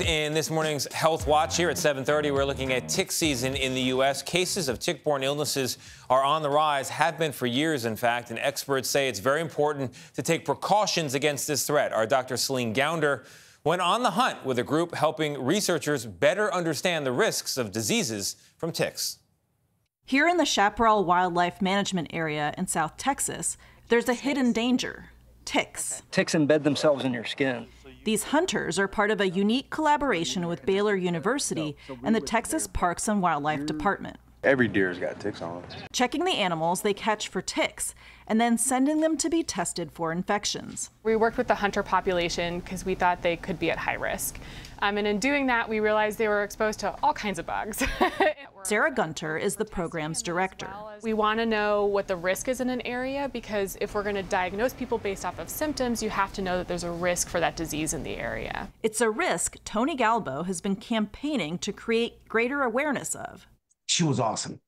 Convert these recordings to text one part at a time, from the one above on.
In this morning's Health Watch here at 7:30, we're looking at tick season in the U.S. Cases of tick-borne illnesses are on the rise, have been for years, in fact, and experts say it's very important to take precautions against this threat. Our Dr. Celine Gounder went on the hunt with a group helping researchers better understand the risks of diseases from ticks. Here in the Chaparral Wildlife Management Area in South Texas, there's a hidden danger: ticks. Ticks embed themselves in your skin. These hunters are part of a unique collaboration with Baylor University and the Texas Parks and Wildlife Department. Every deer's got ticks on them. Checking the animals they catch for ticks and then sending them to be tested for infections. We worked with the hunter population because we thought they could be at high risk. And in doing that, we realized they were exposed to all kinds of bugs. Sarah Gunter is the program's director. We want to know what the risk is in an area, because if we're going to diagnose people based off of symptoms, you have to know that there's a risk for that disease in the area. It's a risk Tony Galbo has been campaigning to create greater awareness of. She was awesome.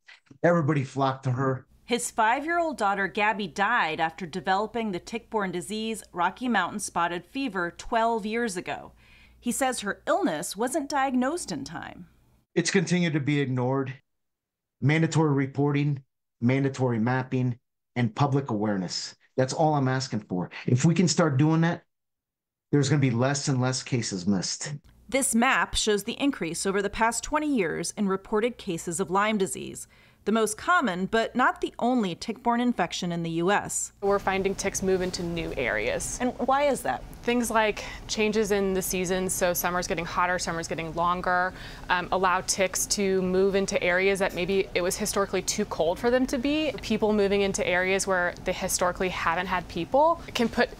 Everybody flocked to her. His 5-year-old daughter Gabby died after developing the tick-borne disease Rocky Mountain spotted fever 12 years ago. He says her illness wasn't diagnosed in time. It's continued to be ignored. Mandatory reporting, mandatory mapping, and public awareness. That's all I'm asking for. If we can start doing that, there's going to be less and less cases missed. This map shows the increase over the past 20 years in reported cases of Lyme disease, the most common but not the only tick-borne infection in the U.S. We're finding ticks move into new areas. And why is that? Things like changes in the seasons, so summer's getting hotter, summer's getting longer, allow ticks to move into areas that maybe it was historically too cold for them to be. People moving into areas where they historically haven't had people can put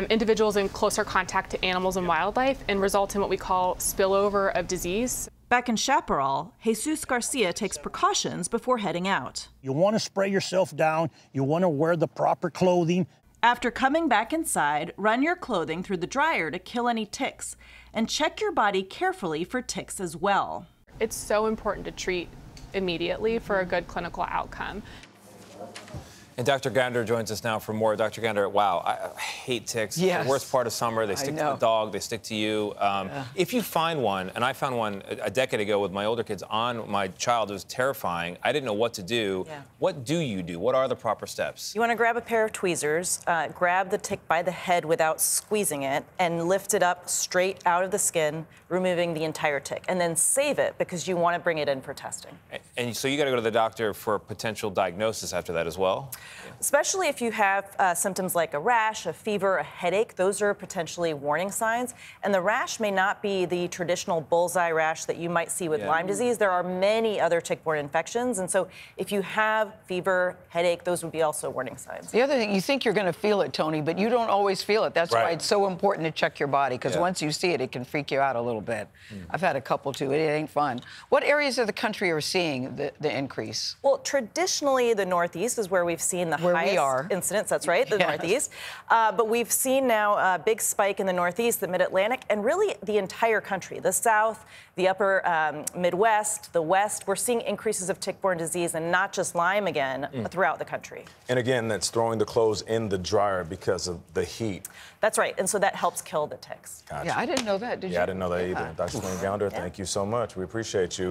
individuals in closer contact to animals and wildlife and result in what we call spillover of disease. Back in Chaparral, Jesus Garcia takes precautions before heading out. You want to spray yourself down. You want to wear the proper clothing. After coming back inside, run your clothing through the dryer to kill any ticks, and check your body carefully for ticks as well. It's so important to treat immediately for a good clinical outcome. And Dr. Gounder joins us now for more. Dr. Gounder, wow, I hate ticks. Yes. It's the worst part of summer. They stick to the dog. They stick to you. If you find one, and I found one a decade ago with my older kids on my child, it was terrifying. I didn't know what to do. Yeah. What do you do? What are the proper steps? You want to grab a pair of tweezers, grab the tick by the head without squeezing it, and lift it up straight out of the skin, removing the entire tick, and then save it because you want to bring it in for testing. And so you got to go to the doctor for potential diagnosis after that as well? Especially if you have symptoms like a rash, a fever, a headache. Those are potentially warning signs. And the rash may not be the traditional bullseye rash that you might see with Lyme disease. There are many other tick-borne infections. And so if you have fever, headache, those would be also warning signs. The other thing, you think you're going to feel it, Tony, but you don't always feel it. That's why it's so important to check your body, because once you see it, it can freak you out a little bit. I've had a couple, too. It ain't fun. What areas of the country are seeing the increase? Well, traditionally, the Northeast is where we've seen the highest incidence. That's right, the Northeast. But we've seen now a big spike in the Northeast, the Mid-Atlantic, and really the entire country. The South, the upper Midwest, the West. We're seeing increases of tick-borne disease, and not just Lyme again, throughout the country. And again, that's throwing the clothes in the dryer because of the heat. That's right, and so that helps kill the ticks. Gotcha. Yeah, I didn't know that, did you? Yeah, I didn't know that either. Dr. Celine Gounder, thank you so much. We appreciate you.